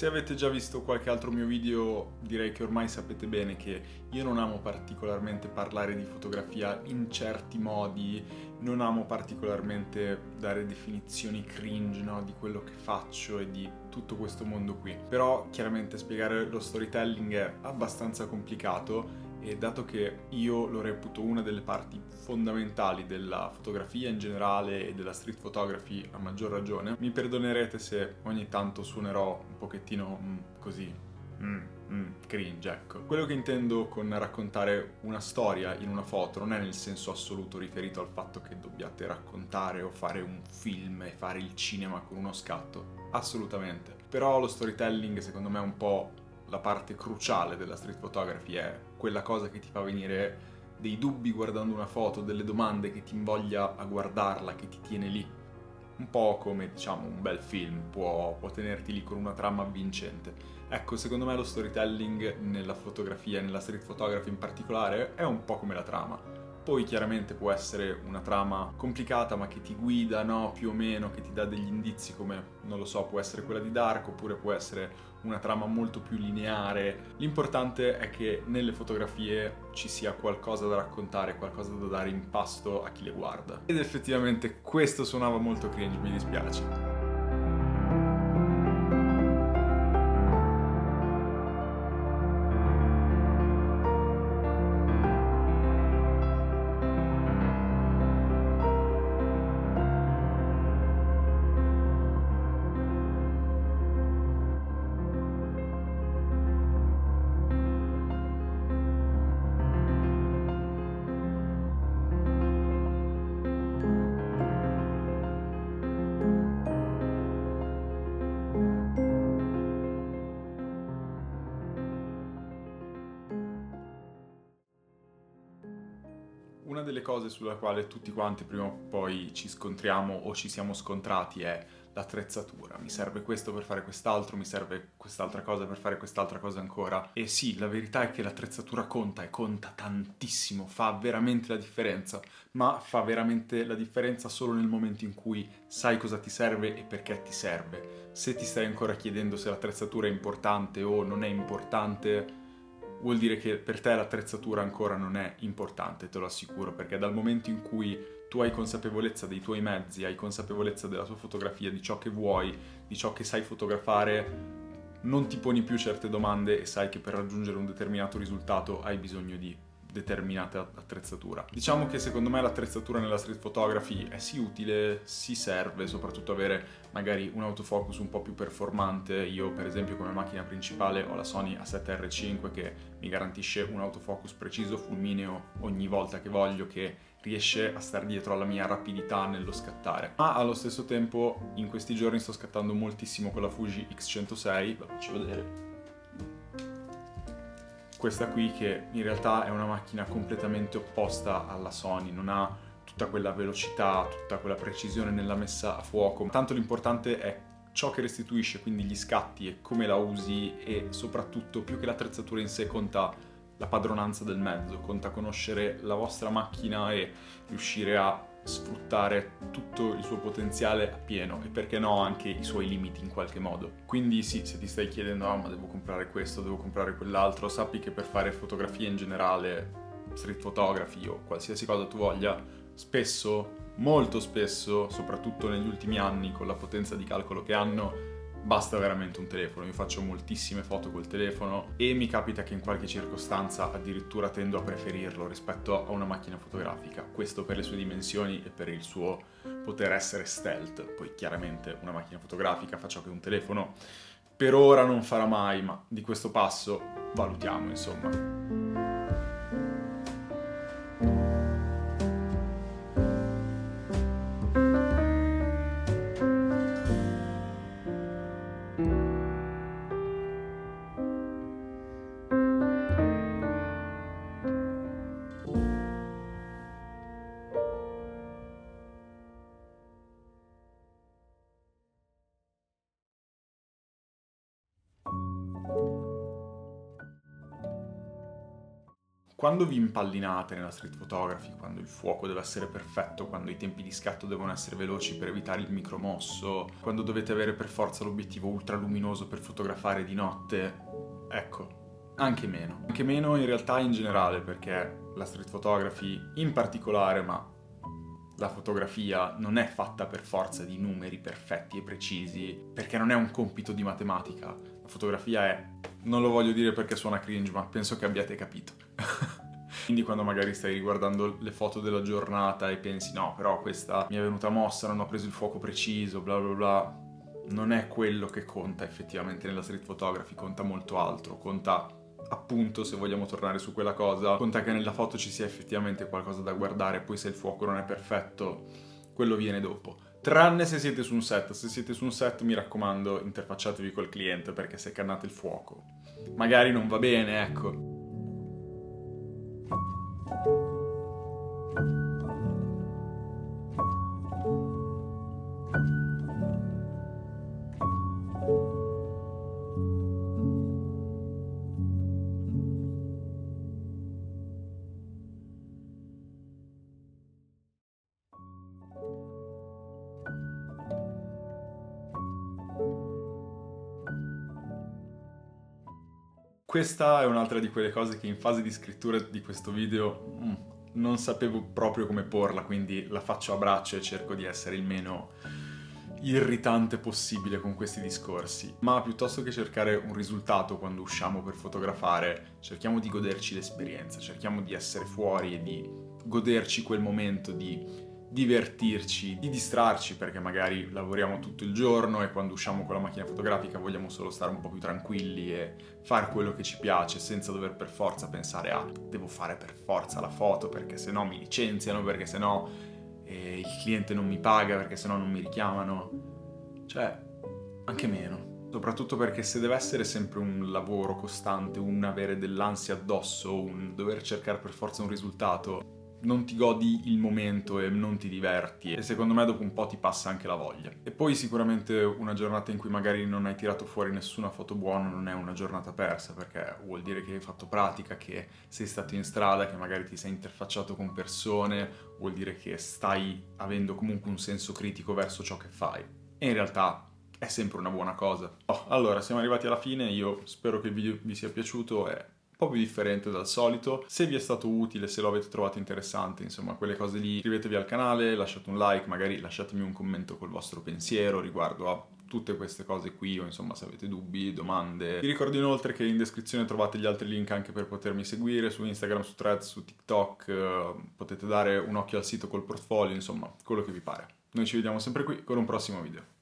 Se avete già visto qualche altro mio video, direi che ormai sapete bene che io non amo particolarmente parlare di fotografia in certi modi, non amo particolarmente dare definizioni cringe, no, di quello che faccio e di tutto questo mondo qui. Però chiaramente spiegare lo storytelling è abbastanza complicato e dato che io lo reputo una delle parti fondamentali della fotografia in generale e della street photography a maggior ragione, mi perdonerete se ogni tanto suonerò un pochettino cringe, ecco. Quello che intendo con raccontare una storia in una foto non è nel senso assoluto riferito al fatto che dobbiate raccontare o fare un film e fare il cinema con uno scatto, assolutamente. Però lo storytelling secondo me è un po' la parte cruciale della street photography, è quella cosa che ti fa venire dei dubbi guardando una foto, delle domande che ti invoglia a guardarla, che ti tiene lì. Un po' come, diciamo, un bel film può tenerti lì con una trama avvincente. Ecco, secondo me lo storytelling nella fotografia, nella street photography in particolare, è un po' come la trama. Poi chiaramente può essere una trama complicata ma che ti guida, no? Più o meno, che ti dà degli indizi come, non lo so, può essere quella di Dark oppure può essere una trama molto più lineare. L'importante è che nelle fotografie ci sia qualcosa da raccontare, qualcosa da dare in pasto a chi le guarda. Ed effettivamente questo suonava molto cringe, mi dispiace. Una delle cose sulla quale tutti quanti prima o poi ci scontriamo o ci siamo scontrati è l'attrezzatura. Mi serve questo per fare quest'altro, mi serve quest'altra cosa per fare quest'altra cosa ancora. E sì, la verità è che l'attrezzatura conta e conta tantissimo, fa veramente la differenza, ma fa veramente la differenza solo nel momento in cui sai cosa ti serve e perché ti serve. Se ti stai ancora chiedendo se l'attrezzatura è importante o non è importante, vuol dire che per te l'attrezzatura ancora non è importante, te lo assicuro, perché dal momento in cui tu hai consapevolezza dei tuoi mezzi, hai consapevolezza della tua fotografia, di ciò che vuoi, di ciò che sai fotografare, non ti poni più certe domande e sai che per raggiungere un determinato risultato hai bisogno di determinata attrezzatura. Diciamo che secondo me l'attrezzatura nella street photography è sì utile, sì serve, soprattutto avere magari un autofocus un po' più performante. Io per esempio come macchina principale ho la Sony A7R5 che mi garantisce un autofocus preciso, fulmineo ogni volta che voglio, che riesce a star dietro alla mia rapidità nello scattare. Ma allo stesso tempo in questi giorni sto scattando moltissimo con la Fuji X106, la faccio vedere. Questa qui che in realtà è una macchina completamente opposta alla Sony, non ha tutta quella velocità, tutta quella precisione nella messa a fuoco. Tanto l'importante è ciò che restituisce, quindi gli scatti e come la usi, e soprattutto più che l'attrezzatura in sé conta la padronanza del mezzo, conta conoscere la vostra macchina e riuscire a sfruttare tutto il suo potenziale a pieno e perché no anche i suoi limiti in qualche modo. Quindi sì, se ti stai chiedendo ma devo comprare questo, devo comprare quell'altro, sappi che per fare fotografia in generale, street photography o qualsiasi cosa tu voglia, spesso, molto spesso, soprattutto negli ultimi anni con la potenza di calcolo che hanno, basta veramente un telefono. Io faccio moltissime foto col telefono e mi capita che in qualche circostanza addirittura tendo a preferirlo rispetto a una macchina fotografica. Questo per le sue dimensioni e per il suo poter essere stealth. Poi chiaramente una macchina fotografica fa ciò che un telefono per ora non farà mai, ma di questo passo valutiamo, insomma. Quando vi impallinate nella street photography, quando il fuoco deve essere perfetto, quando i tempi di scatto devono essere veloci per evitare il micromosso, quando dovete avere per forza l'obiettivo ultraluminoso per fotografare di notte, ecco, anche meno. Anche meno in realtà in generale, perché la street photography in particolare, ma la fotografia non è fatta per forza di numeri perfetti e precisi, perché non è un compito di matematica. La fotografia è... non lo voglio dire perché suona cringe, ma penso che abbiate capito. Quindi quando magari stai riguardando le foto della giornata e pensi no, però questa mi è venuta mossa, non ho preso il fuoco preciso, bla bla bla, non è quello che conta effettivamente nella street photography, conta molto altro, conta appunto, se vogliamo tornare su quella cosa, conta che nella foto ci sia effettivamente qualcosa da guardare, poi se il fuoco non è perfetto, quello viene dopo. Tranne se siete su un set. Se siete su un set, mi raccomando, interfacciatevi col cliente, perché se cannate il fuoco magari non va bene, ecco. Questa è un'altra di quelle cose che in fase di scrittura di questo video non sapevo proprio come porla, quindi la faccio a braccio e cerco di essere il meno irritante possibile con questi discorsi. Ma piuttosto che cercare un risultato quando usciamo per fotografare, cerchiamo di goderci l'esperienza, cerchiamo di essere fuori e di goderci quel momento, di divertirci, di distrarci, perché magari lavoriamo tutto il giorno e quando usciamo con la macchina fotografica vogliamo solo stare un po' più tranquilli e fare quello che ci piace senza dover per forza pensare a devo fare per forza la foto perché sennò mi licenziano, perché sennò il cliente non mi paga, perché sennò non mi richiamano. Cioè, anche meno. Soprattutto perché se deve essere sempre un lavoro costante, un avere dell'ansia addosso, un dover cercare per forza un risultato, non ti godi il momento e non ti diverti e secondo me dopo un po' ti passa anche la voglia. E poi sicuramente una giornata in cui magari non hai tirato fuori nessuna foto buona non è una giornata persa, perché vuol dire che hai fatto pratica, che sei stato in strada, che magari ti sei interfacciato con persone, vuol dire che stai avendo comunque un senso critico verso ciò che fai. E in realtà è sempre una buona cosa. Allora, siamo arrivati alla fine, io spero che il video vi sia piaciuto e po' più differente dal solito. Se vi è stato utile, se lo avete trovato interessante, insomma, quelle cose lì, iscrivetevi al canale, lasciate un like, magari lasciatemi un commento col vostro pensiero riguardo a tutte queste cose qui o insomma se avete dubbi, domande. Vi ricordo inoltre che in descrizione trovate gli altri link anche per potermi seguire su Instagram, su Threads, su TikTok, potete dare un occhio al sito col portfolio, insomma, quello che vi pare. Noi ci vediamo sempre qui con un prossimo video.